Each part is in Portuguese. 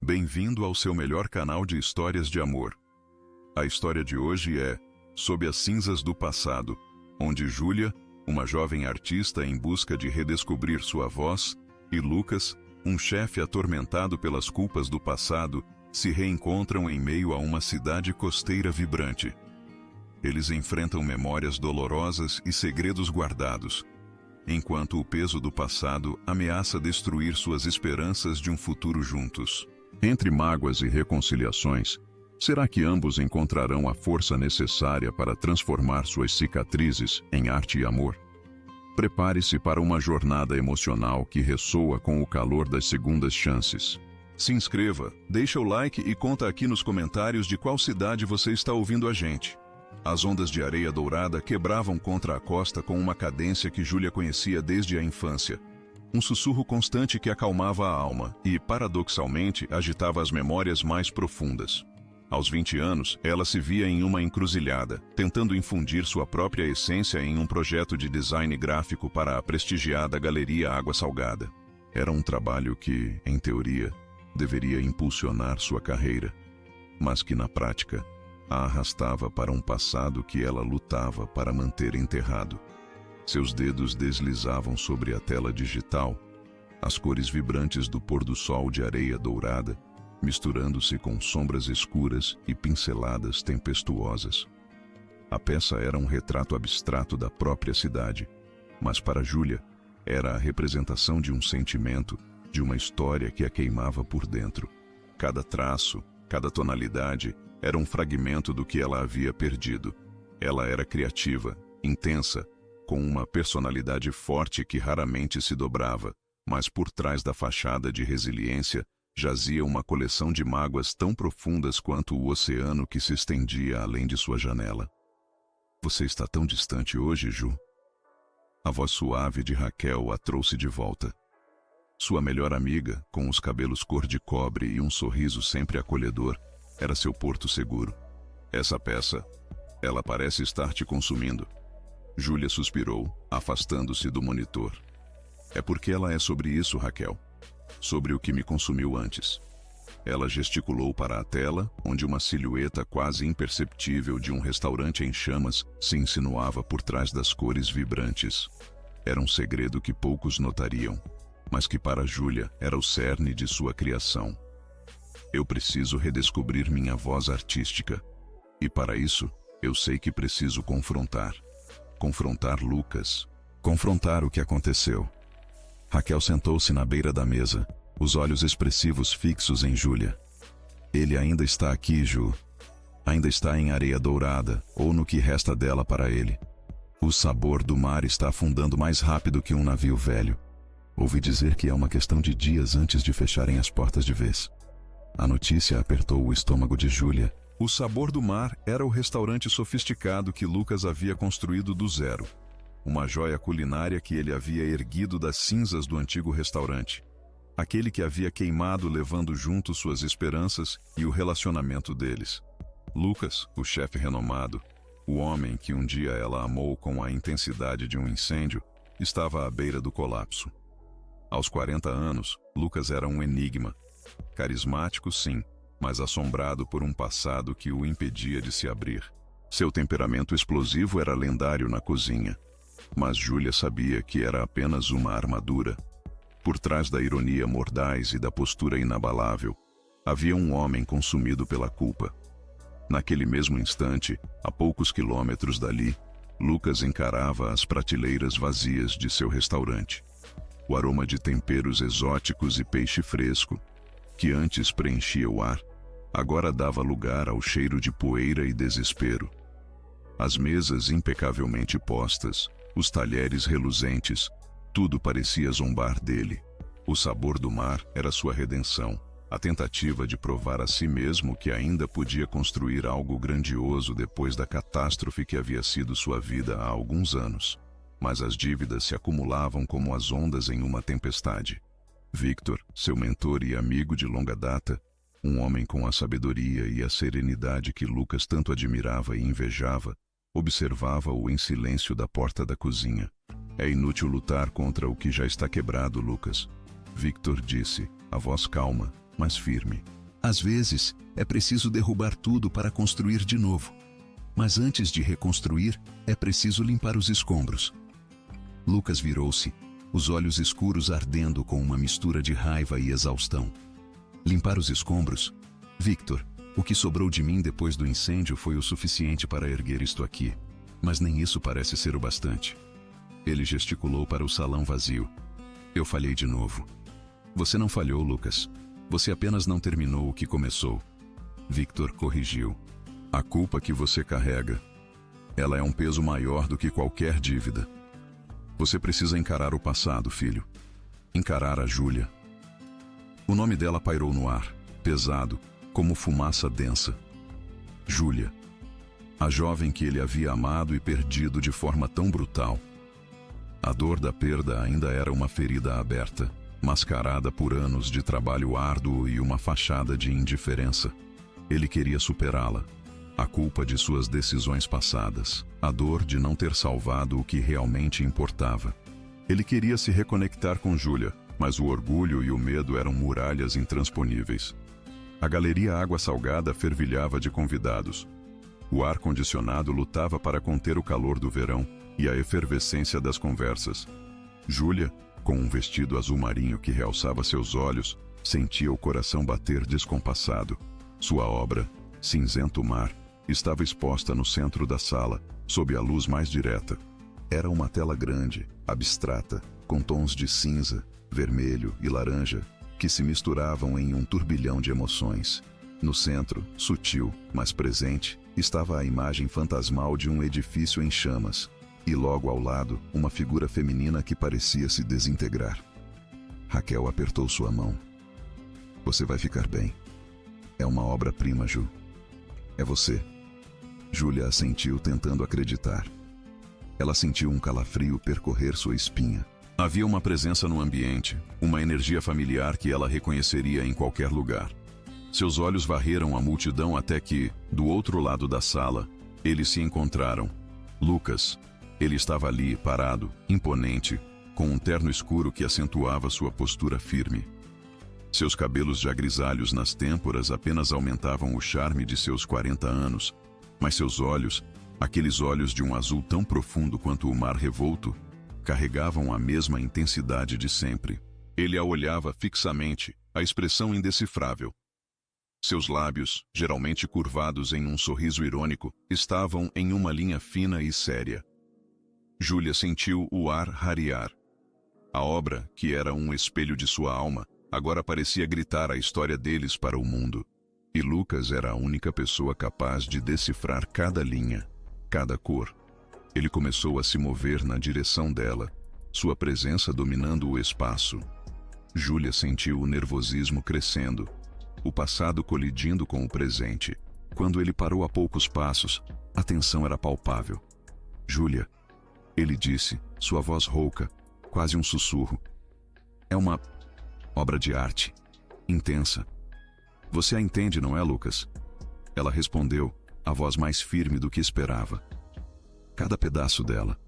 Bem-vindo ao seu melhor canal de histórias de amor. A história de hoje é Sob as Cinzas do Passado, onde Júlia, uma jovem artista em busca de redescobrir sua voz, e Lucas, um chefe atormentado pelas culpas do passado, se reencontram em meio a uma cidade costeira vibrante. Eles enfrentam memórias dolorosas e segredos guardados, enquanto o peso do passado ameaça destruir suas esperanças de um futuro juntos. Entre mágoas e reconciliações, será que ambos encontrarão a força necessária para transformar suas cicatrizes em arte e amor? Prepare-se para uma jornada emocional que ressoa com o calor das segundas chances. Se inscreva, deixa o like e conta aqui nos comentários de qual cidade você está ouvindo a gente. As ondas de areia dourada quebravam contra a costa com uma cadência que Júlia conhecia desde a infância. Um sussurro constante que acalmava a alma e, paradoxalmente, agitava as memórias mais profundas. Aos 20 anos, ela se via em uma encruzilhada, tentando infundir sua própria essência em um projeto de design gráfico para a prestigiada Galeria Água Salgada. Era um trabalho que, em teoria, deveria impulsionar sua carreira, mas que, na prática, a arrastava para um passado que ela lutava para manter enterrado. Seus dedos deslizavam sobre a tela digital, as cores vibrantes do pôr do sol de areia dourada, misturando-se com sombras escuras e pinceladas tempestuosas. A peça era um retrato abstrato da própria cidade, mas para Júlia era a representação de um sentimento, de uma história que a queimava por dentro. Cada traço, cada tonalidade era um fragmento do que ela havia perdido. Ela era criativa, intensa, com uma personalidade forte que raramente se dobrava, mas por trás da fachada de resiliência jazia uma coleção de mágoas tão profundas quanto o oceano que se estendia além de sua janela. Você está tão distante hoje, Ju? A voz suave de Raquel a trouxe de volta. Sua melhor amiga, com os cabelos cor de cobre e um sorriso sempre acolhedor, era seu porto seguro. Essa peça, ela parece estar te consumindo. Júlia suspirou, afastando-se do monitor. É porque ela é sobre isso, Raquel. Sobre o que me consumiu antes. Ela gesticulou para a tela, onde uma silhueta quase imperceptível de um restaurante em chamas se insinuava por trás das cores vibrantes. Era um segredo que poucos notariam, mas que para Júlia era o cerne de sua criação. Eu preciso redescobrir minha voz artística. E para isso, eu sei que preciso confrontar Lucas. Confrontar o que aconteceu. Raquel sentou-se na beira da mesa, os olhos expressivos fixos em Júlia. Ele ainda está aqui, Ju. Ainda está em areia dourada, ou no que resta dela para ele. O sabor do mar está afundando mais rápido que um navio velho. Ouvi dizer que é uma questão de dias antes de fecharem as portas de vez. A notícia apertou o estômago de Júlia. O Sabor do Mar era o restaurante sofisticado que Lucas havia construído do zero. Uma joia culinária que ele havia erguido das cinzas do antigo restaurante. Aquele que havia queimado levando junto suas esperanças e o relacionamento deles. Lucas, o chefe renomado, o homem que um dia ela amou com a intensidade de um incêndio, estava à beira do colapso. Aos 40 anos, Lucas era um enigma. Carismático, sim, mas assombrado por um passado que o impedia de se abrir. Seu temperamento explosivo era lendário na cozinha, mas Júlia sabia que era apenas uma armadura. Por trás da ironia mordaz e da postura inabalável, havia um homem consumido pela culpa. Naquele mesmo instante, a poucos quilômetros dali, Lucas encarava as prateleiras vazias de seu restaurante. O aroma de temperos exóticos e peixe fresco, que antes preenchia o ar, agora dava lugar ao cheiro de poeira e desespero. As mesas impecavelmente postas, os talheres reluzentes, tudo parecia zombar dele. O sabor do mar era sua redenção, a tentativa de provar a si mesmo que ainda podia construir algo grandioso depois da catástrofe que havia sido sua vida há alguns anos. Mas as dívidas se acumulavam como as ondas em uma tempestade. Victor, seu mentor e amigo de longa data, um homem com a sabedoria e a serenidade que Lucas tanto admirava e invejava, observava-o em silêncio da porta da cozinha. É inútil lutar contra o que já está quebrado, Lucas. Victor disse, a voz calma, mas firme. Às vezes, é preciso derrubar tudo para construir de novo. Mas antes de reconstruir, é preciso limpar os escombros. Lucas virou-se, os olhos escuros ardendo com uma mistura de raiva e exaustão. Limpar os escombros? Victor, o que sobrou de mim depois do incêndio foi o suficiente para erguer isto aqui. Mas nem isso parece ser o bastante. Ele gesticulou para o salão vazio. Eu falhei de novo. Você não falhou, Lucas. Você apenas não terminou o que começou. Victor corrigiu. A culpa que você carrega, ela é um peso maior do que qualquer dívida. Você precisa encarar o passado, filho. Encarar a Júlia. O nome dela pairou no ar, pesado, como fumaça densa. Júlia. A jovem que ele havia amado e perdido de forma tão brutal. A dor da perda ainda era uma ferida aberta, mascarada por anos de trabalho árduo e uma fachada de indiferença. Ele queria superá-la. A culpa de suas decisões passadas, a dor de não ter salvado o que realmente importava. Ele queria se reconectar com Júlia, mas o orgulho e o medo eram muralhas intransponíveis. A galeria Água Salgada fervilhava de convidados. O ar-condicionado lutava para conter o calor do verão e a efervescência das conversas. Júlia, com um vestido azul marinho que realçava seus olhos, sentia o coração bater descompassado. Sua obra, Cinzento Mar, estava exposta no centro da sala, sob a luz mais direta. Era uma tela grande, abstrata, com tons de cinza, vermelho e laranja, que se misturavam em um turbilhão de emoções. No centro, sutil, mas presente, estava a imagem fantasmal de um edifício em chamas, e logo ao lado, uma figura feminina que parecia se desintegrar. Raquel apertou sua mão. Você vai ficar bem. É uma obra-prima, Ju. É você. Júlia assentiu, tentando acreditar. Ela sentiu um calafrio percorrer sua espinha. Havia uma presença no ambiente, uma energia familiar que ela reconheceria em qualquer lugar. Seus olhos varreram a multidão até que, do outro lado da sala, eles se encontraram. Lucas. Ele estava ali, parado, imponente, com um terno escuro que acentuava sua postura firme. Seus cabelos já grisalhos nas têmporas apenas aumentavam o charme de seus 40 anos, mas seus olhos, aqueles olhos de um azul tão profundo quanto o mar revolto, carregavam a mesma intensidade de sempre. Ele a olhava fixamente, a expressão indecifrável. Seus lábios, geralmente curvados em um sorriso irônico, estavam em uma linha fina e séria. Júlia sentiu o ar rarear. A obra, que era um espelho de sua alma, agora parecia gritar a história deles para o mundo. E Lucas era a única pessoa capaz de decifrar cada linha, cada cor. Ele começou a se mover na direção dela, sua presença dominando o espaço. Júlia sentiu o nervosismo crescendo, o passado colidindo com o presente. Quando ele parou a poucos passos, a tensão era palpável. Júlia, ele disse, sua voz rouca, quase um sussurro. É uma obra de arte, intensa. Você a entende, não é, Lucas? Ela respondeu, a voz mais firme do que esperava. Cada pedaço dela.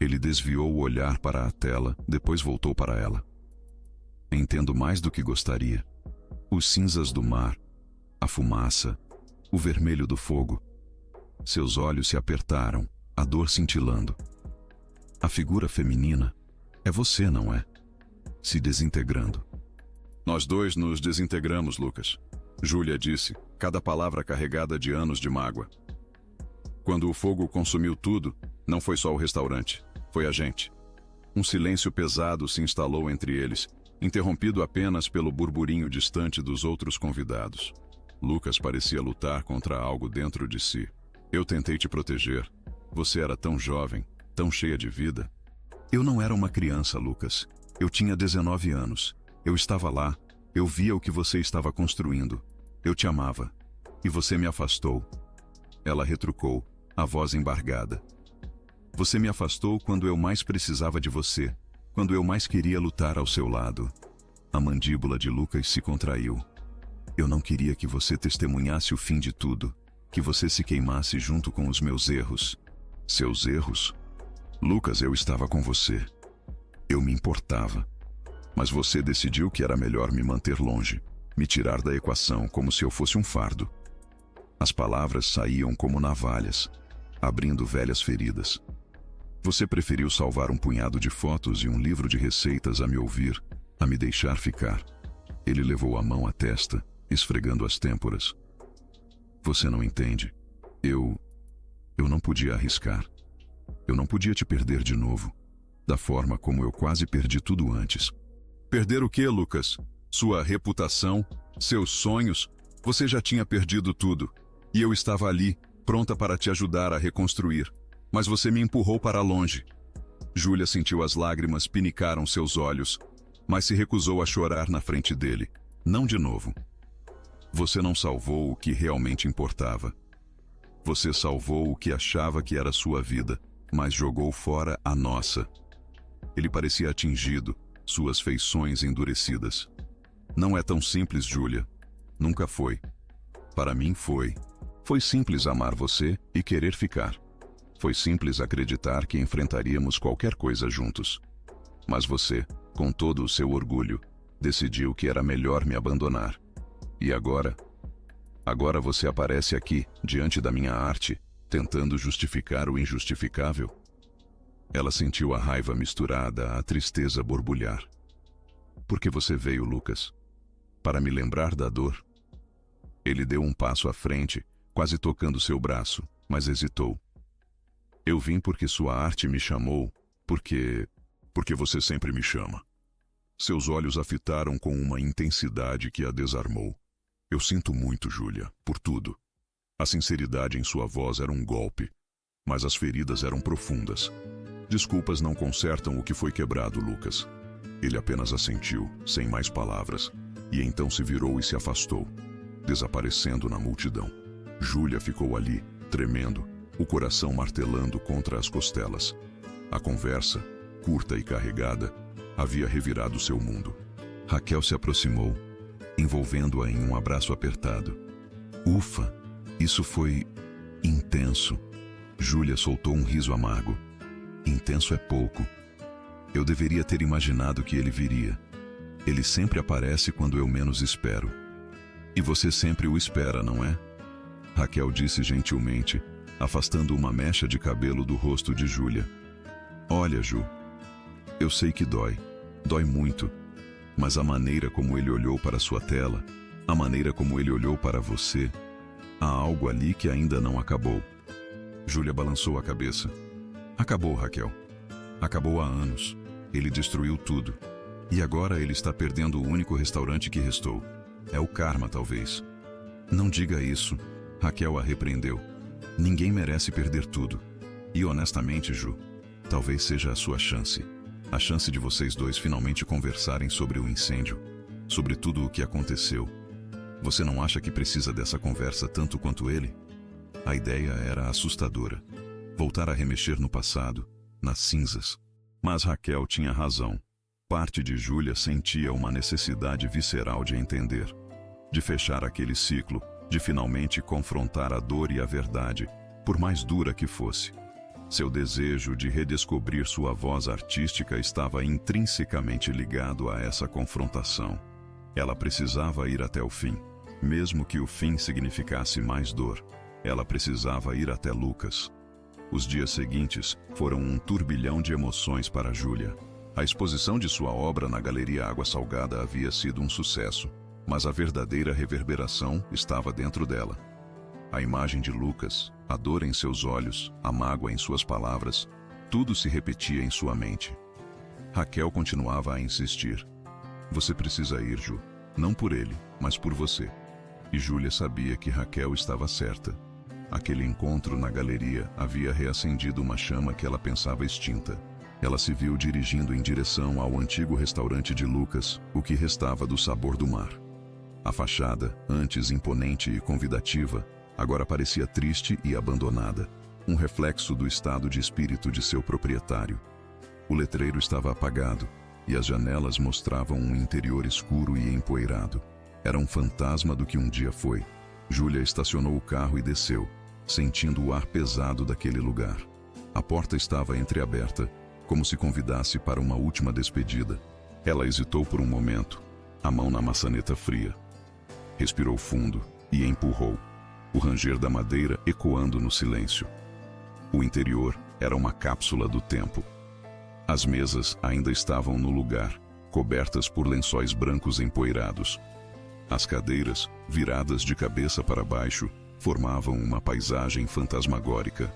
Ele desviou o olhar para a tela, depois voltou para ela. Entendo mais do que gostaria. Os cinzas do mar, a fumaça, o vermelho do fogo. Seus olhos se apertaram, a dor cintilando. A figura feminina é você, não é? Se desintegrando. Nós dois nos desintegramos, Lucas. Júlia disse, cada palavra carregada de anos de mágoa. Quando o fogo consumiu tudo, não foi só o restaurante, foi a gente. Um silêncio pesado se instalou entre eles, interrompido apenas pelo burburinho distante dos outros convidados. Lucas parecia lutar contra algo dentro de si. Eu tentei te proteger. Você era tão jovem, tão cheia de vida. Eu não era uma criança, Lucas. Eu tinha 19 anos. Eu estava lá. Eu via o que você estava construindo. Eu te amava. E você me afastou. Ela retrucou, a voz embargada. Você me afastou quando eu mais precisava de você, quando eu mais queria lutar ao seu lado. A mandíbula de Lucas se contraiu. Eu não queria que você testemunhasse o fim de tudo, que você se queimasse junto com os meus erros. Seus erros? Lucas, eu estava com você. Eu me importava. Mas você decidiu que era melhor me manter longe. me tirar da equação como se eu fosse um fardo. As palavras saíam como navalhas, abrindo velhas feridas. Você preferiu salvar um punhado de fotos e um livro de receitas a me ouvir, a me deixar ficar. Ele levou a mão à testa, esfregando as têmporas. Você não entende. Eu não podia arriscar. Eu não podia te perder de novo, da forma como eu quase perdi tudo antes. Perder o quê, Lucas? Sua reputação? Seus sonhos? Você já tinha perdido tudo. E eu estava ali, pronta para te ajudar a reconstruir. Mas você me empurrou para longe. Júlia sentiu as lágrimas pinicaram seus olhos, mas se recusou a chorar na frente dele. Não de novo. Você não salvou o que realmente importava. Você salvou o que achava que era sua vida, mas jogou fora a nossa. Ele parecia atingido, suas feições endurecidas. Não é tão simples, Júlia. Nunca foi. Para mim foi. Foi simples amar você e querer ficar. Foi simples acreditar que enfrentaríamos qualquer coisa juntos. Mas você, com todo o seu orgulho, decidiu que era melhor me abandonar. E agora? Agora você aparece aqui, diante da minha arte, tentando justificar o injustificável? Ela sentiu a raiva misturada à tristeza borbulhar. Por que você veio, Lucas? Para me lembrar da dor? Ele deu um passo à frente, quase tocando seu braço, mas hesitou. Eu vim porque sua arte me chamou, porque você sempre me chama. Seus olhos a fitaram com uma intensidade que a desarmou. Eu sinto muito, Júlia, por tudo. A sinceridade em sua voz era um golpe, mas as feridas eram profundas. Desculpas não consertam o que foi quebrado, Lucas. Ele apenas assentiu, sem mais palavras, e então se virou e se afastou, desaparecendo na multidão. Júlia ficou ali, tremendo, o coração martelando contra as costelas. A conversa, curta e carregada, havia revirado seu mundo. Raquel se aproximou, envolvendo-a em um abraço apertado. Ufa, isso foi intenso. Júlia soltou um riso amargo. Intenso é pouco. Eu deveria ter imaginado que ele viria. Ele sempre aparece quando eu menos espero. E você sempre o espera, não é? Raquel disse gentilmente, afastando uma mecha de cabelo do rosto de Júlia. Olha, Ju, eu sei que dói. Dói muito. Mas a maneira como ele olhou para sua tela, a maneira como ele olhou para você, há algo ali que ainda não acabou. Júlia balançou a cabeça. Acabou, Raquel. Acabou há anos. Ele destruiu tudo. E agora ele está perdendo o único restaurante que restou. É o karma, talvez. Não diga isso. Raquel a repreendeu. Ninguém merece perder tudo. E honestamente, Ju, talvez seja a sua chance. A chance de vocês dois finalmente conversarem sobre o incêndio, sobre tudo o que aconteceu. Você não acha que precisa dessa conversa tanto quanto ele? A ideia era assustadora. Voltar a remexer no passado, nas cinzas. Mas Raquel tinha razão. Parte de Júlia sentia uma necessidade visceral de entender, de fechar aquele ciclo, de finalmente confrontar a dor e a verdade, por mais dura que fosse. Seu desejo de redescobrir sua voz artística estava intrinsecamente ligado a essa confrontação. Ela precisava ir até o fim, mesmo que o fim significasse mais dor. Ela precisava ir até Lucas. Os dias seguintes foram um turbilhão de emoções para Júlia. A exposição de sua obra na Galeria Água Salgada havia sido um sucesso, mas a verdadeira reverberação estava dentro dela. A imagem de Lucas, a dor em seus olhos, a mágoa em suas palavras, tudo se repetia em sua mente. Raquel continuava a insistir. Você precisa ir, Ju. Não por ele, mas por você. E Júlia sabia que Raquel estava certa. Aquele encontro na galeria havia reacendido uma chama que ela pensava extinta. Ela se viu dirigindo em direção ao antigo restaurante de Lucas, o que restava do sabor do mar. A fachada, antes imponente e convidativa, agora parecia triste e abandonada, um reflexo do estado de espírito de seu proprietário. O letreiro estava apagado, e as janelas mostravam um interior escuro e empoeirado. Era um fantasma do que um dia foi. Júlia estacionou o carro e desceu, sentindo o ar pesado daquele lugar. A porta estava entreaberta, como se convidasse para uma última despedida. Ela hesitou por um momento, a mão na maçaneta fria. Respirou fundo e empurrou, o ranger da madeira ecoando no silêncio. O interior era uma cápsula do tempo. As mesas ainda estavam no lugar, cobertas por lençóis brancos empoeirados. As cadeiras, viradas de cabeça para baixo, formavam uma paisagem fantasmagórica.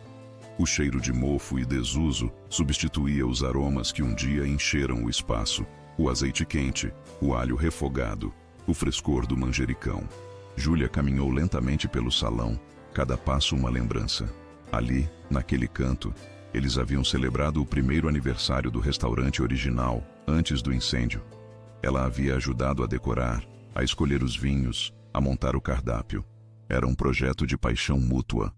O cheiro de mofo e desuso substituía os aromas que um dia encheram o espaço: o azeite quente, o alho refogado, o frescor do manjericão. Júlia caminhou lentamente pelo salão, cada passo uma lembrança. Ali, naquele canto, eles haviam celebrado o primeiro aniversário do restaurante original, antes do incêndio. Ela havia ajudado a decorar, a escolher os vinhos, a montar o cardápio. Era um projeto de paixão mútua.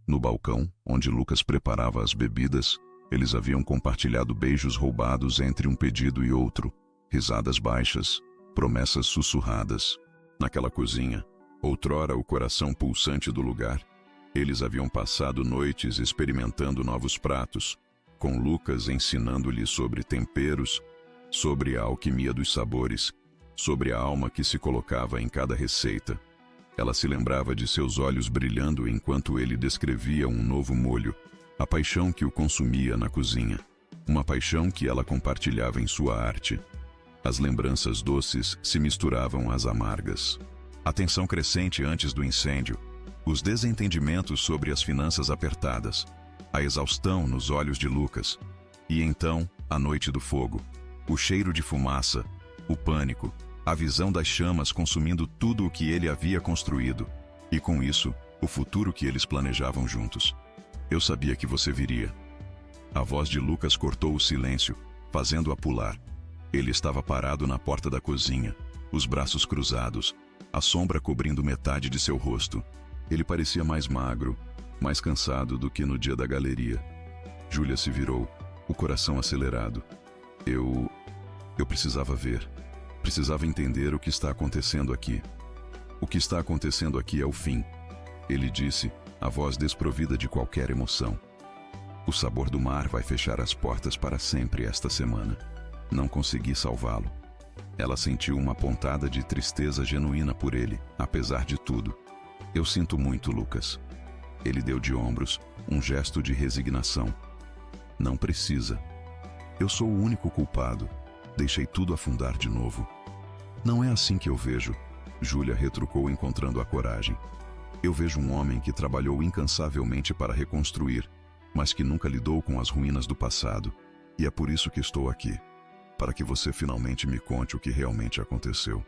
No balcão, onde Lucas preparava as bebidas, eles haviam compartilhado beijos roubados entre um pedido e outro, risadas baixas, promessas sussurradas. Naquela cozinha, outrora o coração pulsante do lugar, eles haviam passado noites experimentando novos pratos, com Lucas ensinando-lhe sobre temperos, sobre a alquimia dos sabores, sobre a alma que se colocava em cada receita. Ela se lembrava de seus olhos brilhando enquanto ele descrevia um novo molho, a paixão que o consumia na cozinha, uma paixão que ela compartilhava em sua arte. As lembranças doces se misturavam às amargas. A tensão crescente antes do incêndio, os desentendimentos sobre as finanças apertadas, a exaustão nos olhos de Lucas, e então, a noite do fogo, o cheiro de fumaça, o pânico, a visão das chamas consumindo tudo o que ele havia construído, e com isso, o futuro que eles planejavam juntos. Eu sabia que você viria. A voz de Lucas cortou o silêncio, fazendo-a pular. Ele estava parado na porta da cozinha, os braços cruzados, a sombra cobrindo metade de seu rosto. Ele parecia mais magro, mais cansado do que no dia da galeria. Júlia se virou, o coração acelerado. Eu precisava ver. Precisava entender o que está acontecendo aqui. O que está acontecendo aqui é o fim, ele disse, a voz desprovida de qualquer emoção. O sabor do mar vai fechar as portas para sempre esta semana. Não consegui salvá-lo. Ela sentiu uma pontada de tristeza genuína por ele, apesar de tudo. Eu sinto muito, Lucas. Ele deu de ombros, um gesto de resignação. Não precisa. Eu sou o único culpado. Deixei tudo afundar de novo. Não é assim que eu vejo, Júlia retrucou, encontrando a coragem. Eu vejo um homem que trabalhou incansavelmente para reconstruir, mas que nunca lidou com as ruínas do passado. E é por isso que estou aqui. Para que você finalmente me conte o que realmente aconteceu.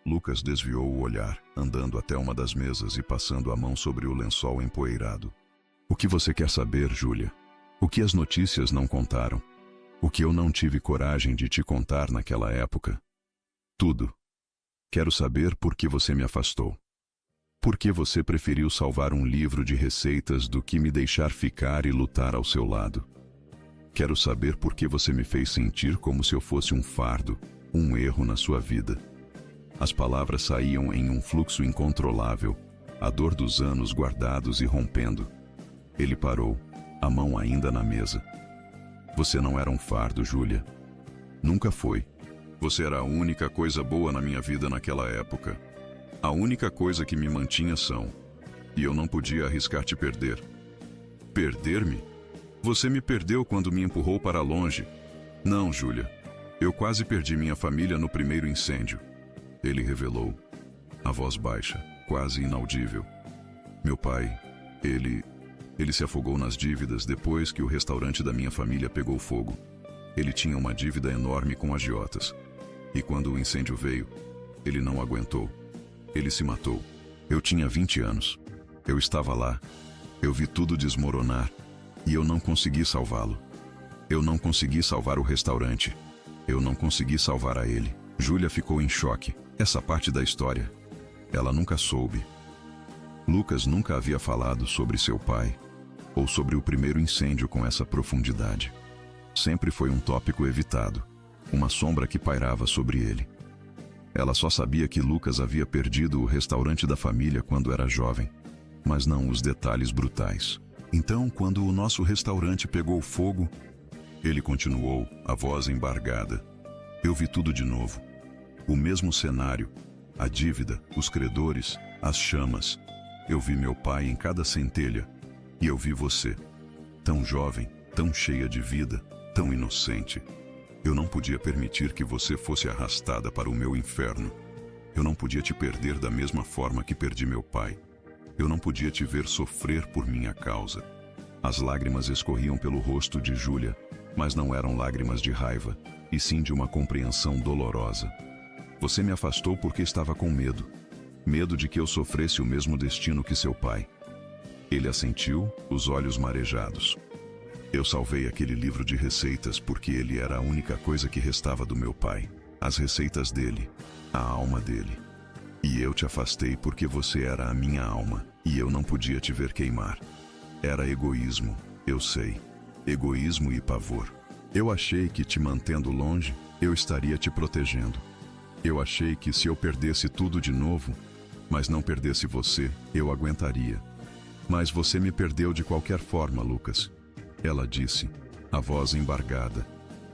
Lucas desviou o olhar, andando até uma das mesas e passando a mão sobre o lençol empoeirado. O que você quer saber, Júlia? O que as notícias não contaram? O que eu não tive coragem de te contar naquela época? Tudo. Quero saber por que você me afastou. Por que você preferiu salvar um livro de receitas do que me deixar ficar e lutar ao seu lado? Quero saber por que você me fez sentir como se eu fosse um fardo, um erro na sua vida. As palavras saíam em um fluxo incontrolável, a dor dos anos guardados e rompendo. Ele parou, a mão ainda na mesa. Você não era um fardo, Júlia. Nunca foi. Você era a única coisa boa na minha vida naquela época. A única coisa que me mantinha são. E eu não podia arriscar te perder. Perder-me? Você me perdeu quando me empurrou para longe. Não, Júlia. Eu quase perdi minha família no primeiro incêndio. Ele revelou, a voz baixa, quase inaudível. Meu pai, ele se afogou nas dívidas depois que o restaurante da minha família pegou fogo. Ele tinha uma dívida enorme com agiotas. E quando o incêndio veio, ele não aguentou. Ele se matou. Eu tinha 20 anos. Eu estava lá. Eu vi tudo desmoronar. E eu não consegui salvá-lo. Eu não consegui salvar o restaurante. Eu não consegui salvar a ele. Júlia ficou em choque. Essa parte da história, ela nunca soube. Lucas nunca havia falado sobre seu pai, ou sobre o primeiro incêndio com essa profundidade. Sempre foi um tópico evitado, uma sombra que pairava sobre ele. Ela só sabia que Lucas havia perdido o restaurante da família quando era jovem, mas não os detalhes brutais. Então, quando o nosso restaurante pegou fogo, ele continuou, a voz embargada. Eu vi tudo de novo. O mesmo cenário, A dívida, os credores, as chamas. Eu vi meu pai em cada centelha. E eu vi você. Tão jovem, tão cheia de vida, tão inocente. Eu não podia permitir que você fosse arrastada para o meu inferno. Eu não podia te perder da mesma forma que perdi meu pai. Eu não podia te ver sofrer por minha causa. As lágrimas escorriam pelo rosto de Júlia, mas não eram lágrimas de raiva, e sim de uma compreensão dolorosa. Você me afastou porque estava com medo. Medo de que eu sofresse o mesmo destino que seu pai. Ele assentiu, os olhos marejados. Eu salvei aquele livro de receitas porque ele era a única coisa que restava do meu pai. As receitas dele, a alma dele. E eu te afastei porque você era a minha alma, e eu não podia te ver queimar. Era egoísmo, eu sei. Egoísmo e pavor. Eu achei que te mantendo longe, eu estaria te protegendo. Eu achei que se eu perdesse tudo de novo, mas não perdesse você, eu aguentaria. Mas você me perdeu de qualquer forma, Lucas. Ela disse, a voz embargada.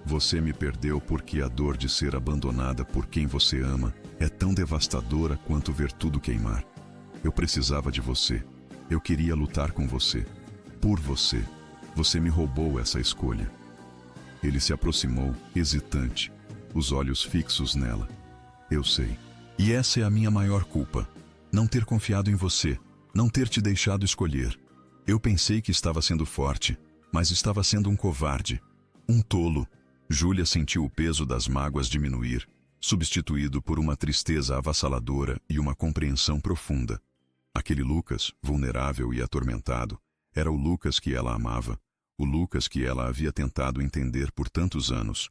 Você me perdeu porque a dor de ser abandonada por quem você ama é tão devastadora quanto ver tudo queimar. Eu precisava de você. Eu queria lutar com você. Por você. Você me roubou essa escolha. Ele se aproximou, hesitante, os olhos fixos nela. Eu sei. E essa é a minha maior culpa. Não ter confiado em você. Não ter te deixado escolher. Eu pensei que estava sendo forte, mas estava sendo um covarde. Um tolo. Júlia sentiu o peso das mágoas diminuir, substituído por uma tristeza avassaladora e uma compreensão profunda. Aquele Lucas, vulnerável e atormentado, era o Lucas que ela amava, o Lucas que ela havia tentado entender por tantos anos.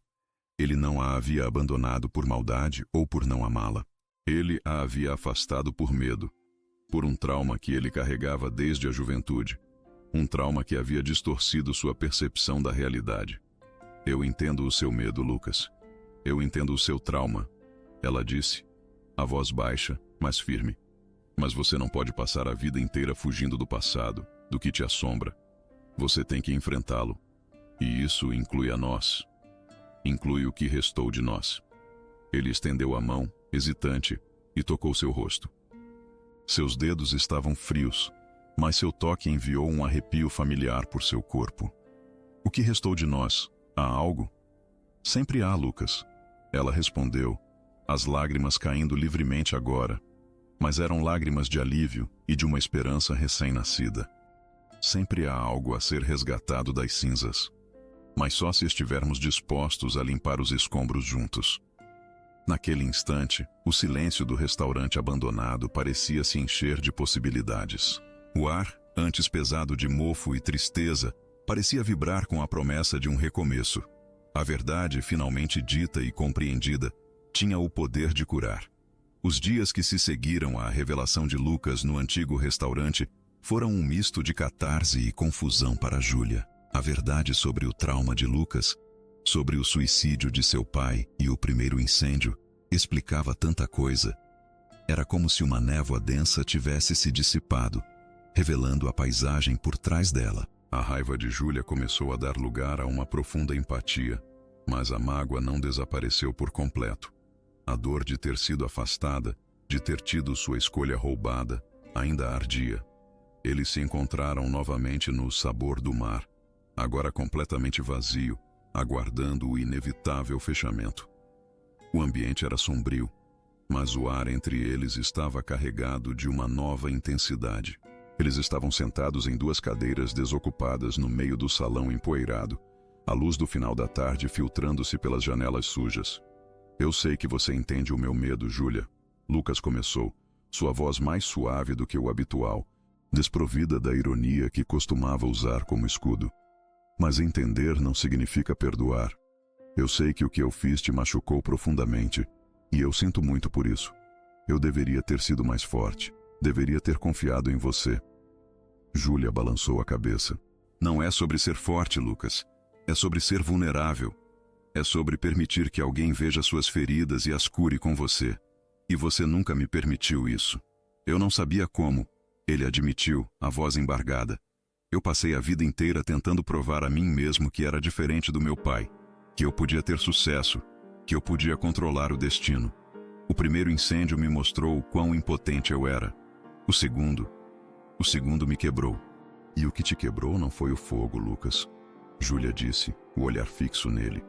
Ele não a havia abandonado por maldade ou por não amá-la. Ele a havia afastado por medo, por um trauma que ele carregava desde a juventude, um trauma que havia distorcido sua percepção da realidade. Eu entendo o seu medo, Lucas. Eu entendo o seu trauma, ela disse, a voz baixa, mas firme. Mas você não pode passar a vida inteira fugindo do passado, do que te assombra. Você tem que enfrentá-lo. E isso inclui a nós. Inclui o que restou de nós. Ele estendeu a mão, hesitante, e tocou seu rosto. Seus dedos estavam frios, mas seu toque enviou um arrepio familiar por seu corpo. O que restou de nós? Há algo? Sempre há, Lucas. Ela respondeu, as lágrimas caindo livremente agora, mas eram lágrimas de alívio e de uma esperança recém-nascida. Sempre há algo a ser resgatado das cinzas, mas só se estivermos dispostos a limpar os escombros juntos. Naquele instante, o silêncio do restaurante abandonado parecia se encher de possibilidades. O ar, antes pesado de mofo e tristeza, parecia vibrar com a promessa de um recomeço. A verdade, finalmente dita e compreendida, tinha o poder de curar. Os dias que se seguiram à revelação de Lucas no antigo restaurante foram um misto de catarse e confusão para Júlia. A verdade sobre o trauma de Lucas, sobre o suicídio de seu pai e o primeiro incêndio, explicava tanta coisa. Era como se uma névoa densa tivesse se dissipado, revelando a paisagem por trás dela. A raiva de Júlia começou a dar lugar a uma profunda empatia, mas a mágoa não desapareceu por completo. A dor de ter sido afastada, de ter tido sua escolha roubada, ainda ardia. Eles se encontraram novamente no sabor do mar, agora completamente vazio, aguardando o inevitável fechamento. O ambiente era sombrio, mas o ar entre eles estava carregado de uma nova intensidade. Eles estavam sentados em duas cadeiras desocupadas no meio do salão empoeirado, a luz do final da tarde filtrando-se pelas janelas sujas. Eu sei que você entende o meu medo, Júlia. Lucas começou, sua voz mais suave do que o habitual, desprovida da ironia que costumava usar como escudo. Mas entender não significa perdoar. Eu sei que o que eu fiz te machucou profundamente, e eu sinto muito por isso. Eu deveria ter sido mais forte, deveria ter confiado em você. Júlia balançou a cabeça. Não é sobre ser forte, Lucas. É sobre ser vulnerável. É sobre permitir que alguém veja suas feridas e as cure com você. E você nunca me permitiu isso. Eu não sabia como. Ele admitiu, a voz embargada. Eu passei a vida inteira tentando provar a mim mesmo que era diferente do meu pai, que eu podia ter sucesso, que eu podia controlar o destino. O primeiro incêndio me mostrou o quão impotente eu era. O segundo me quebrou. E o que te quebrou não foi o fogo, Lucas. Júlia disse, o olhar fixo nele.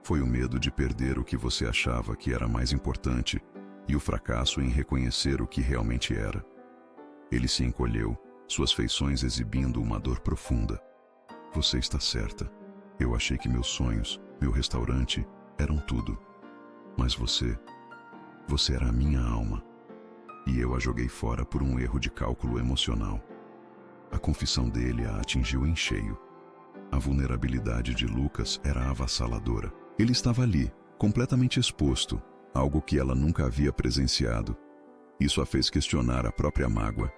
Foi o medo de perder o que você achava que era mais importante e o fracasso em reconhecer o que realmente era. Ele se encolheu, suas feições exibindo uma dor profunda. Você está certa. Eu achei que meus sonhos, meu restaurante, eram tudo. Mas você era a minha alma. E eu a joguei fora por um erro de cálculo emocional. A confissão dele a atingiu em cheio. A vulnerabilidade de Lucas era avassaladora. Ele estava ali, completamente exposto, algo que ela nunca havia presenciado. Isso a fez questionar a própria mágoa.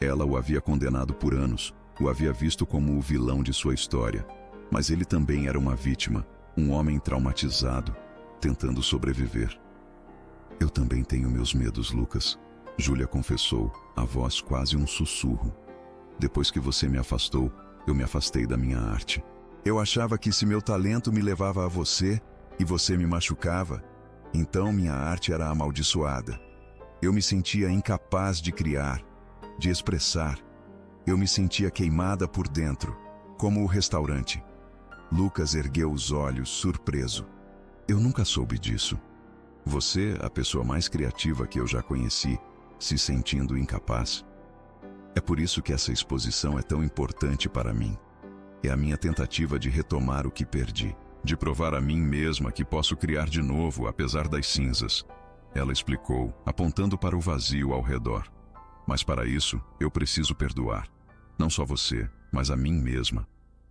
Ela o havia condenado por anos, o havia visto como o vilão de sua história. Mas ele também era uma vítima, um homem traumatizado, tentando sobreviver. Eu também tenho meus medos, Lucas. Júlia confessou, a voz quase um sussurro. Depois que você me afastou, eu me afastei da minha arte. Eu achava que se meu talento me levava a você e você me machucava, então minha arte era amaldiçoada. Eu me sentia incapaz de criar, de expressar. Eu me sentia queimada por dentro, como o restaurante. Lucas ergueu os olhos, surpreso. Eu nunca soube disso. Você, a pessoa mais criativa que eu já conheci, se sentindo incapaz. É por isso que essa exposição é tão importante para mim. É a minha tentativa de retomar o que perdi, de provar a mim mesma que posso criar de novo, apesar das cinzas. Ela explicou, apontando para o vazio ao redor. Mas para isso, eu preciso perdoar. Não só você, mas a mim mesma.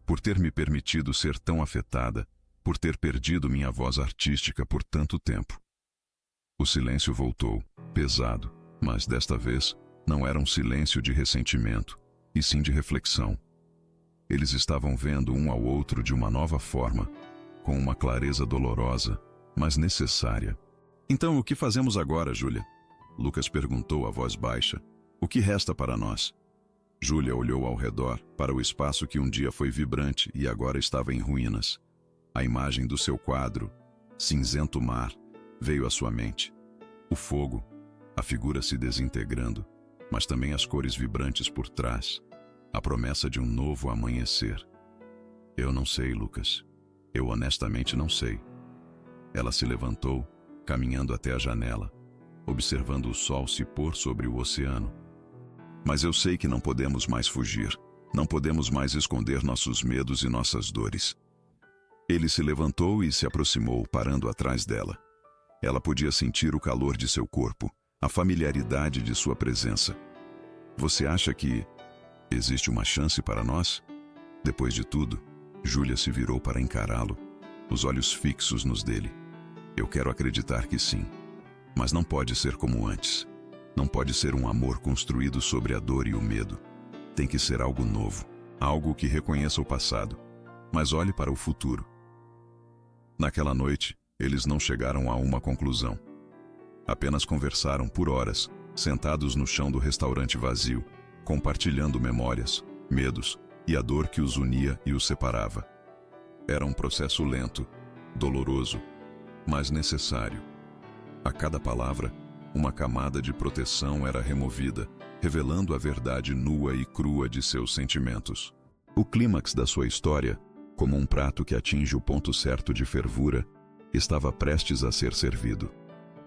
Por ter me permitido ser tão afetada, por ter perdido minha voz artística por tanto tempo. O silêncio voltou, pesado, mas desta vez não era um silêncio de ressentimento, e sim de reflexão. Eles estavam vendo um ao outro de uma nova forma, com uma clareza dolorosa, mas necessária. Então, o que fazemos agora, Júlia? Lucas perguntou a voz baixa. O que resta para nós? Júlia olhou ao redor, para o espaço que um dia foi vibrante e agora estava em ruínas. A imagem do seu quadro, cinzento mar, veio à sua mente. O fogo, a figura se desintegrando, mas também as cores vibrantes por trás, a promessa de um novo amanhecer. Eu não sei, Lucas. Eu honestamente não sei. Ela se levantou, caminhando até a janela, observando o sol se pôr sobre o oceano. Mas eu sei que não podemos mais fugir, não podemos mais esconder nossos medos e nossas dores. Ele se levantou e se aproximou, parando atrás dela. Ela podia sentir o calor de seu corpo, a familiaridade de sua presença. Você acha que existe uma chance para nós? Depois de tudo, Júlia se virou para encará-lo, os olhos fixos nos dele. Eu quero acreditar que sim, mas não pode ser como antes. Não pode ser um amor construído sobre a dor e o medo. Tem que ser algo novo, algo que reconheça o passado, mas olhe para o futuro. Naquela noite, eles não chegaram a uma conclusão. Apenas conversaram por horas, sentados no chão do restaurante vazio, compartilhando memórias, medos e a dor que os unia e os separava. Era um processo lento, doloroso, mas necessário. A cada palavra, uma camada de proteção era removida, revelando a verdade nua e crua de seus sentimentos. O clímax da sua história, como um prato que atinge o ponto certo de fervura, estava prestes a ser servido.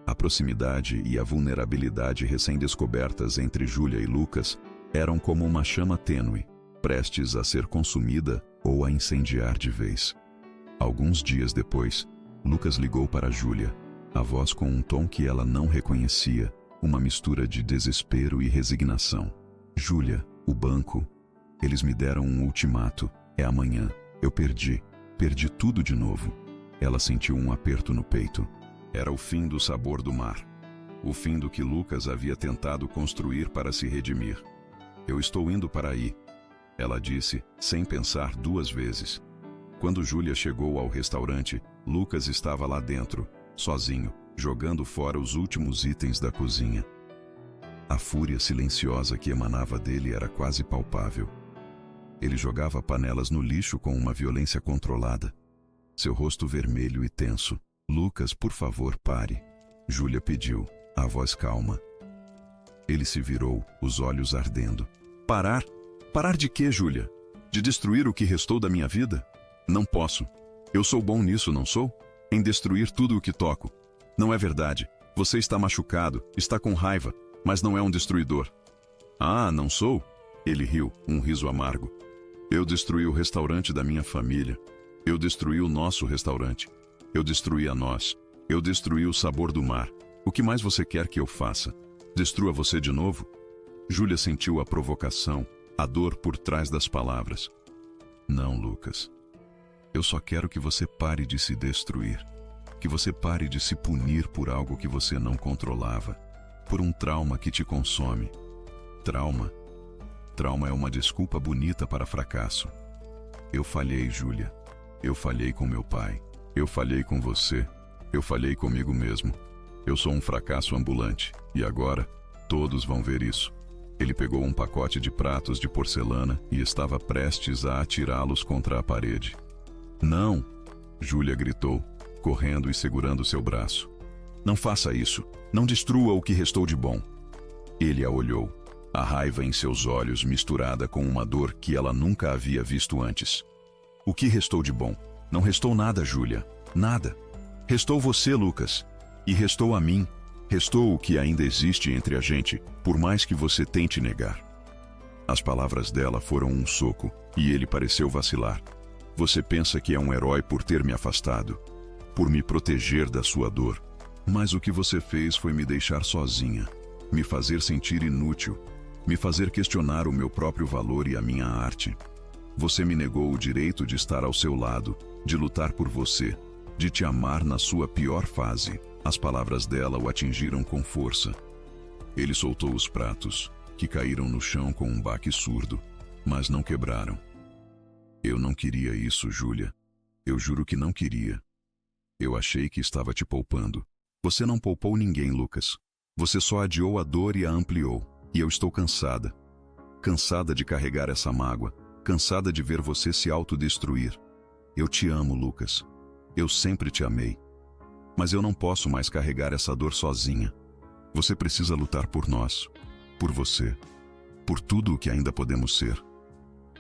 A proximidade e a vulnerabilidade recém-descobertas entre Júlia e Lucas eram como uma chama tênue, prestes a ser consumida ou a incendiar de vez. Alguns dias depois, Lucas ligou para Júlia, a voz com um tom que ela não reconhecia, uma mistura de desespero e resignação. Júlia, o banco. Eles me deram um ultimato. É amanhã. Eu perdi tudo de novo. Ela sentiu um aperto no peito. Era o fim do sabor do mar. O fim do que Lucas havia tentado construir para se redimir. Eu estou indo para aí, ela disse, sem pensar duas vezes. Quando Júlia chegou ao restaurante, Lucas estava lá dentro, sozinho, jogando fora os últimos itens da cozinha. A fúria silenciosa que emanava dele era quase palpável. Ele jogava panelas no lixo com uma violência controlada. Seu rosto vermelho e tenso. Lucas, por favor, pare. Júlia pediu. a voz calma. Ele se virou, os olhos ardendo. Parar? Parar de quê, Júlia? De destruir o que restou da minha vida? Não posso. Eu sou bom nisso, não sou? Em destruir tudo o que toco. Não é verdade. Você está machucado, está com raiva, mas não é um destruidor. Ah, não sou? Ele riu, um riso amargo. Eu destruí o restaurante da minha família. Eu destruí o nosso restaurante. Eu destruí a nós. Eu destruí o sabor do mar. O que mais você quer que eu faça? Destrua você de novo? Júlia sentiu a provocação, a dor por trás das palavras. Não, Lucas. Eu só quero que você pare de se destruir. Que você pare de se punir por algo que você não controlava. Por um trauma que te consome. Trauma? Trauma é uma desculpa bonita para fracasso. Eu falhei, Júlia. Eu falhei com meu pai. Eu falhei com você. Eu falhei comigo mesmo. Eu sou um fracasso ambulante. E agora, todos vão ver isso. Ele pegou um pacote de pratos de porcelana e estava prestes a atirá-los contra a parede. Não! Júlia gritou, correndo e segurando seu braço. Não faça isso. Não destrua o que restou de bom. Ele a olhou, a raiva em seus olhos misturada com uma dor que ela nunca havia visto antes. O que restou de bom? Não restou nada, Júlia. Nada. Restou você, Lucas. E restou a mim. Restou o que ainda existe entre a gente, por mais que você tente negar. As palavras dela foram um soco, e ele pareceu vacilar. Você pensa que é um herói por ter me afastado, por me proteger da sua dor. Mas o que você fez foi me deixar sozinha, me fazer sentir inútil, me fazer questionar o meu próprio valor e a minha arte. Você me negou o direito de estar ao seu lado, de lutar por você, de te amar na sua pior fase. As palavras dela o atingiram com força. Ele soltou os pratos, que caíram no chão com um baque surdo, mas não quebraram. Eu não queria isso, Júlia. Eu juro que não queria. Eu achei que estava te poupando. Você não poupou ninguém, Lucas. Você só adiou a dor e a ampliou. E eu estou cansada. Cansada de carregar essa mágoa. Cansada de ver você se autodestruir. Eu te amo, Lucas. Eu sempre te amei. Mas eu não posso mais carregar essa dor sozinha. Você precisa lutar por nós, por você, por tudo o que ainda podemos ser.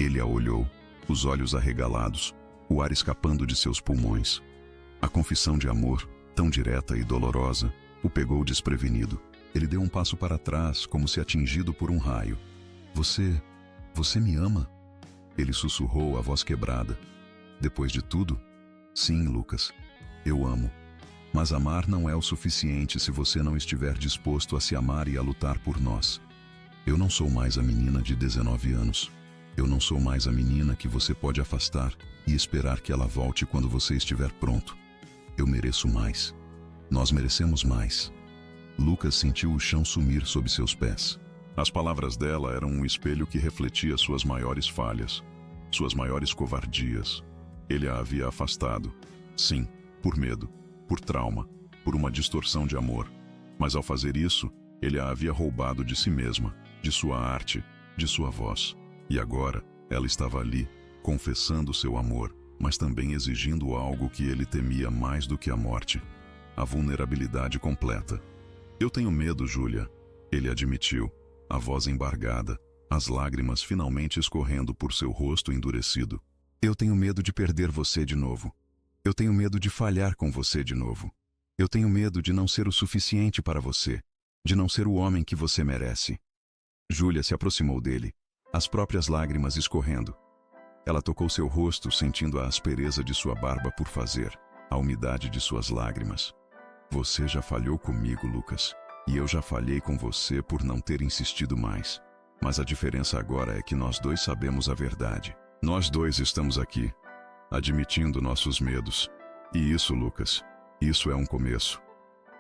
Ele a olhou, os olhos arregalados, o ar escapando de seus pulmões. A confissão de amor, tão direta e dolorosa, o pegou desprevenido. Ele deu um passo para trás, como se atingido por um raio. Você me ama? Ele sussurrou, a voz quebrada. Depois de tudo? Sim, Lucas, eu amo. Mas amar não é o suficiente se você não estiver disposto a se amar e a lutar por nós. Eu não sou mais a menina de 19 anos. Eu não sou mais a menina que você pode afastar e esperar que ela volte quando você estiver pronto. Eu mereço mais. Nós merecemos mais. Lucas sentiu o chão sumir sob seus pés. As palavras dela eram um espelho que refletia suas maiores falhas, suas maiores covardias. Ele a havia afastado. Sim, por medo. Por trauma, por uma distorção de amor. Mas ao fazer isso, ele a havia roubado de si mesma, de sua arte, de sua voz. E agora, ela estava ali, confessando seu amor, mas também exigindo algo que ele temia mais do que a morte. A vulnerabilidade completa. Eu tenho medo, Júlia, ele admitiu, a voz embargada, as lágrimas finalmente escorrendo por seu rosto endurecido. Eu tenho medo de perder você de novo. Eu tenho medo de falhar com você de novo. Eu tenho medo de não ser o suficiente para você, de não ser o homem que você merece. Júlia se aproximou dele, as próprias lágrimas escorrendo. Ela tocou seu rosto, sentindo a aspereza de sua barba por fazer, a umidade de suas lágrimas. Você já falhou comigo, Lucas, e eu já falhei com você por não ter insistido mais. Mas a diferença agora é que nós dois sabemos a verdade. Nós dois estamos aqui, admitindo nossos medos. E isso, Lucas, isso é um começo.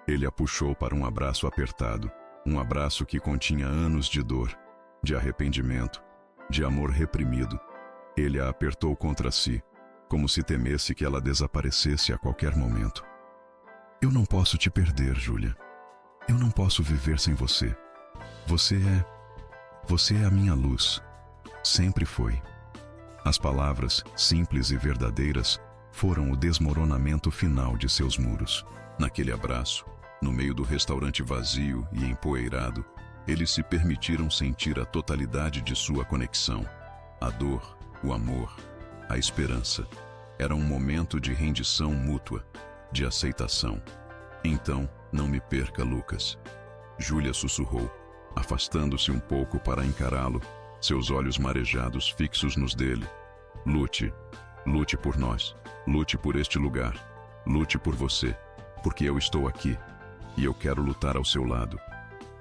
Ele a puxou para um abraço apertado, um abraço que continha anos de dor, de arrependimento, de amor reprimido. Ele a apertou contra si, como se temesse que ela desaparecesse a qualquer momento. Eu não posso te perder, Júlia. Eu não posso viver sem você. Você é a minha luz. Sempre foi. As palavras, simples e verdadeiras, foram o desmoronamento final de seus muros. Naquele abraço, No meio do restaurante vazio e empoeirado, eles se permitiram sentir a totalidade de sua conexão. A dor, o amor, a esperança. Era um momento de rendição mútua, de aceitação. Então, não me perca, Lucas. Júlia sussurrou, afastando-se um pouco para encará-lo, seus olhos marejados fixos nos dele. Lute, lute por nós, lute por este lugar, lute por você, porque eu estou aqui, e eu quero lutar ao seu lado.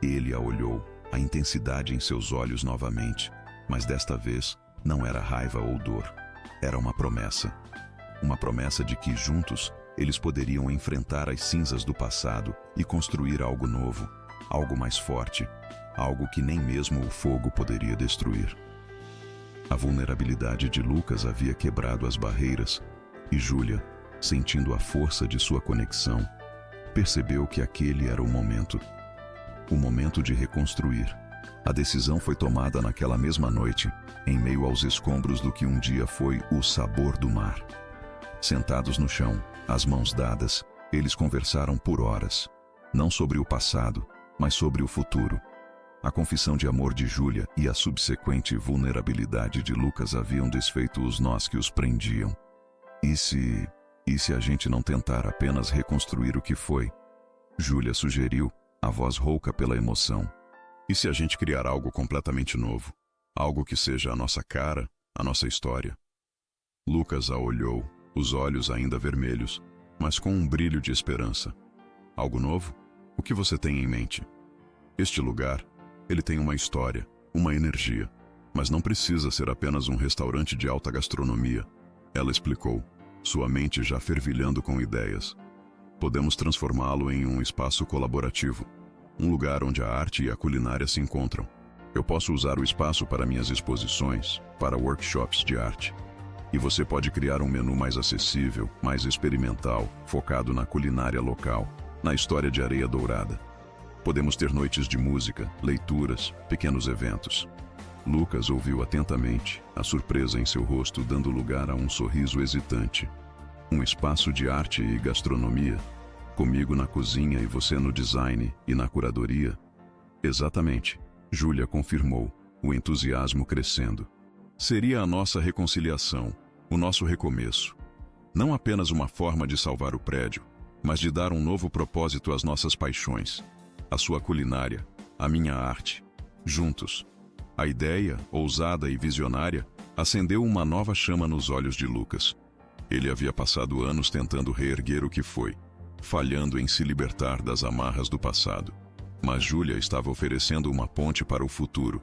Ele a olhou, a intensidade em seus olhos novamente, mas desta vez não era raiva ou dor, era uma promessa. Uma promessa de que juntos eles poderiam enfrentar as cinzas do passado e construir algo novo, algo mais forte, algo que nem mesmo o fogo poderia destruir. A vulnerabilidade de Lucas havia quebrado as barreiras e Júlia, sentindo a força de sua conexão, percebeu que aquele era o momento de reconstruir. A decisão foi tomada naquela mesma noite, em meio aos escombros do que um dia foi o sabor do mar. Sentados no chão, as mãos dadas, eles conversaram por horas, não sobre o passado, mas sobre o futuro. A confissão de amor de Júlia e a subsequente vulnerabilidade de Lucas haviam desfeito os nós que os prendiam. E se a gente não tentar apenas reconstruir o que foi? Júlia sugeriu, a voz rouca pela emoção. E se a gente criar algo completamente novo? Algo que seja a nossa cara, a nossa história? Lucas a olhou, os olhos ainda vermelhos, mas com um brilho de esperança. Algo novo? O que você tem em mente? Este lugar, ele tem uma história, uma energia, mas não precisa ser apenas um restaurante de alta gastronomia. Ela explicou, sua mente já fervilhando com ideias. Podemos transformá-lo em um espaço colaborativo, um lugar onde a arte e a culinária se encontram. Eu posso usar o espaço para minhas exposições, para workshops de arte. E você pode criar um menu mais acessível, mais experimental, focado na culinária local, na história de Areia Dourada. Podemos ter noites de música, leituras, pequenos eventos. Lucas ouviu atentamente, a surpresa em seu rosto dando lugar a um sorriso hesitante. Um espaço de arte e gastronomia? Comigo na cozinha e você no design e na curadoria? Exatamente, Júlia confirmou, o entusiasmo crescendo. Seria a nossa reconciliação, o nosso recomeço. Não apenas uma forma de salvar o prédio, mas de dar um novo propósito às nossas paixões. A sua culinária, a minha arte. Juntos. A ideia, ousada e visionária, acendeu uma nova chama nos olhos de Lucas. Ele havia passado anos tentando reerguer o que foi, falhando em se libertar das amarras do passado. Mas Júlia estava oferecendo uma ponte para o futuro,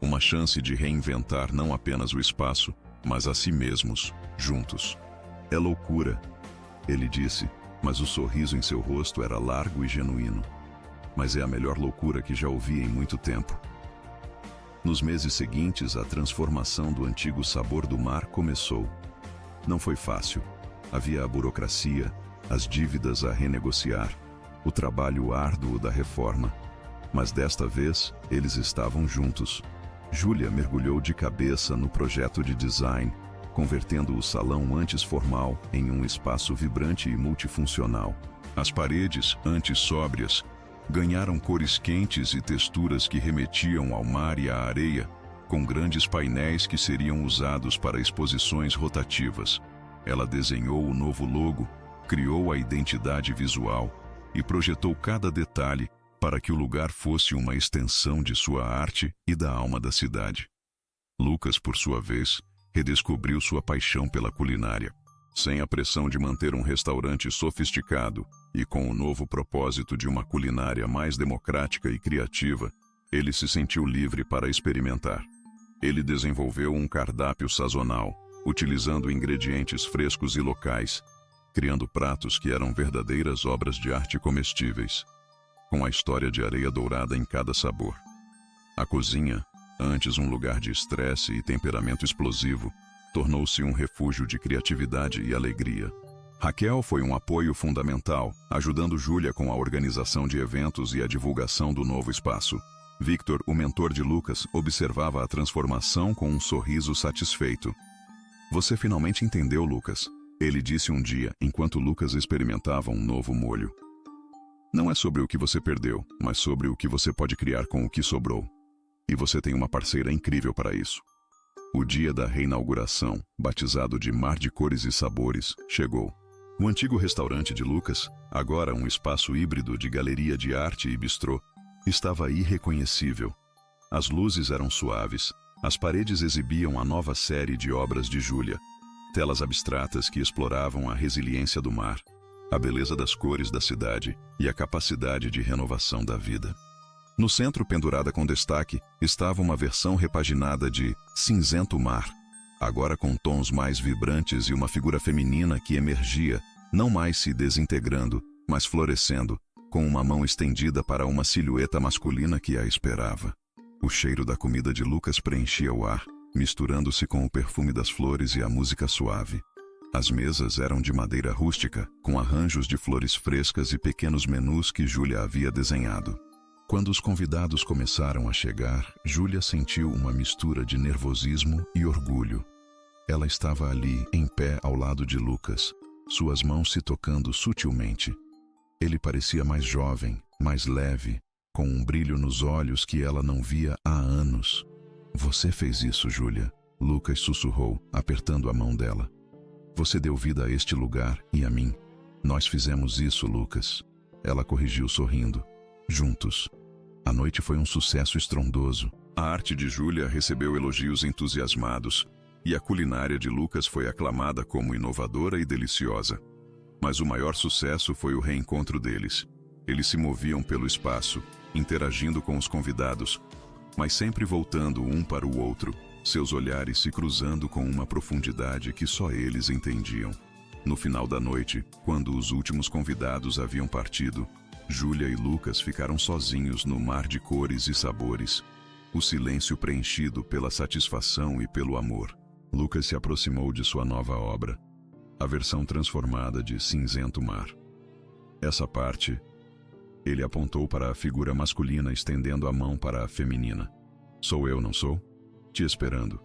uma chance de reinventar não apenas o espaço, mas a si mesmos, juntos. É loucura, ele disse, mas o sorriso em seu rosto era largo e genuíno. Mas é a melhor loucura que já ouvi em muito tempo. Nos meses seguintes, a transformação do antigo sabor do mar começou. Não foi fácil. Havia a burocracia, as dívidas a renegociar, o trabalho árduo da reforma. Mas desta vez, eles estavam juntos. Júlia mergulhou de cabeça no projeto de design, convertendo o salão antes formal em um espaço vibrante e multifuncional. As paredes, antes sóbrias, ganharam cores quentes e texturas que remetiam ao mar e à areia, com grandes painéis que seriam usados para exposições rotativas. Ela desenhou o novo logo, criou a identidade visual e projetou cada detalhe para que o lugar fosse uma extensão de sua arte e da alma da cidade. Lucas, por sua vez, redescobriu sua paixão pela culinária. Sem a pressão de manter um restaurante sofisticado e com o novo propósito de uma culinária mais democrática e criativa, ele se sentiu livre para experimentar. Ele desenvolveu um cardápio sazonal, utilizando ingredientes frescos e locais, criando pratos que eram verdadeiras obras de arte comestíveis, com a história de Areia Dourada em cada sabor. A cozinha, antes um lugar de estresse e temperamento explosivo, tornou-se um refúgio de criatividade e alegria. Raquel foi um apoio fundamental, ajudando Júlia com a organização de eventos e a divulgação do novo espaço. Victor, o mentor de Lucas, observava a transformação com um sorriso satisfeito. Você finalmente entendeu, Lucas, ele disse um dia, enquanto Lucas experimentava um novo molho. Não é sobre o que você perdeu, mas sobre o que você pode criar com o que sobrou. E você tem uma parceira incrível para isso. O dia da reinauguração, batizado de Mar de Cores e Sabores, chegou. O antigo restaurante de Lucas, agora um espaço híbrido de galeria de arte e bistrô, estava irreconhecível. As luzes eram suaves, as paredes exibiam a nova série de obras de Júlia, telas abstratas que exploravam a resiliência do mar, a beleza das cores da cidade e a capacidade de renovação da vida. No centro, pendurada com destaque, estava uma versão repaginada de Cinzento Mar, agora com tons mais vibrantes e uma figura feminina que emergia, não mais se desintegrando, mas florescendo, com uma mão estendida para uma silhueta masculina que a esperava. O cheiro da comida de Lucas preenchia o ar, misturando-se com o perfume das flores e a música suave. As mesas eram de madeira rústica, com arranjos de flores frescas e pequenos menus que Júlia havia desenhado. Quando os convidados começaram a chegar, Júlia sentiu uma mistura de nervosismo e orgulho. Ela estava ali, em pé ao lado de Lucas, suas mãos se tocando sutilmente. Ele parecia mais jovem, mais leve, com um brilho nos olhos que ela não via há anos. "Você fez isso, Júlia", Lucas sussurrou, apertando a mão dela. "Você deu vida a este lugar e a mim. Nós fizemos isso, Lucas." Ela corrigiu sorrindo. "Juntos." A noite foi um sucesso estrondoso. A arte de Júlia recebeu elogios entusiasmados, e a culinária de Lucas foi aclamada como inovadora e deliciosa. Mas o maior sucesso foi o reencontro deles. Eles se moviam pelo espaço, interagindo com os convidados, mas sempre voltando um para o outro, seus olhares se cruzando com uma profundidade que só eles entendiam. No final da noite, quando os últimos convidados haviam partido, Júlia e Lucas ficaram sozinhos no mar de cores e sabores, o silêncio preenchido pela satisfação e pelo amor. Lucas se aproximou de sua nova obra, a versão transformada de Cinzento Mar. Essa parte, ele apontou para a figura masculina estendendo a mão para a feminina. "Sou eu, não sou? Te esperando."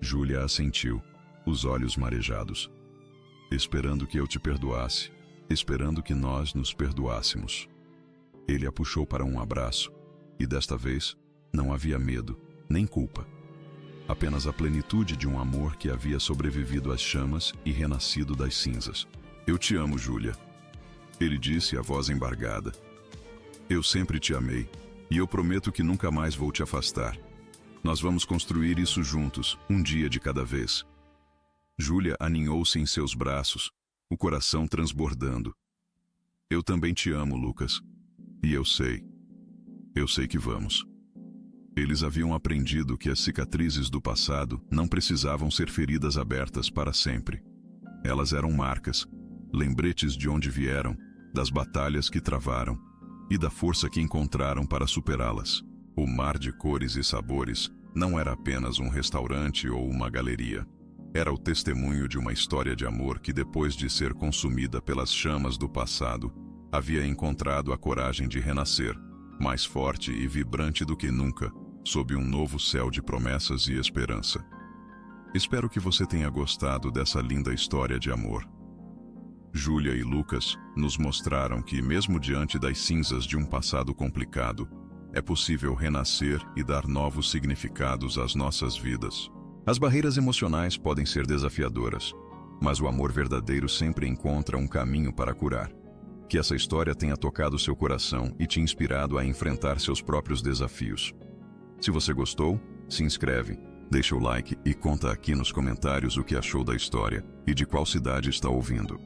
Júlia assentiu, os olhos marejados. "Esperando que eu te perdoasse, esperando que nós nos perdoássemos." Ele a puxou para um abraço, e desta vez não havia medo, nem culpa. Apenas a plenitude de um amor que havia sobrevivido às chamas e renascido das cinzas. "Eu te amo, Júlia," ele disse, a voz embargada. "Eu sempre te amei, e eu prometo que nunca mais vou te afastar. Nós vamos construir isso juntos, um dia de cada vez." Júlia aninhou-se em seus braços, o coração transbordando. "Eu também te amo, Lucas. E eu sei que vamos." Eles haviam aprendido que as cicatrizes do passado não precisavam ser feridas abertas para sempre. Elas eram marcas, lembretes de onde vieram, das batalhas que travaram e da força que encontraram para superá-las. O Mar de Cores e Sabores não era apenas um restaurante ou uma galeria. Era o testemunho de uma história de amor que, depois de ser consumida pelas chamas do passado, havia encontrado a coragem de renascer, mais forte e vibrante do que nunca, sob um novo céu de promessas e esperança. Espero que você tenha gostado dessa linda história de amor. Júlia e Lucas nos mostraram que, mesmo diante das cinzas de um passado complicado, é possível renascer e dar novos significados às nossas vidas. As barreiras emocionais podem ser desafiadoras, mas o amor verdadeiro sempre encontra um caminho para curar. Que essa história tenha tocado seu coração e te inspirado a enfrentar seus próprios desafios. Se você gostou, se inscreve, deixa o like e conta aqui nos comentários o que achou da história e de qual cidade está ouvindo.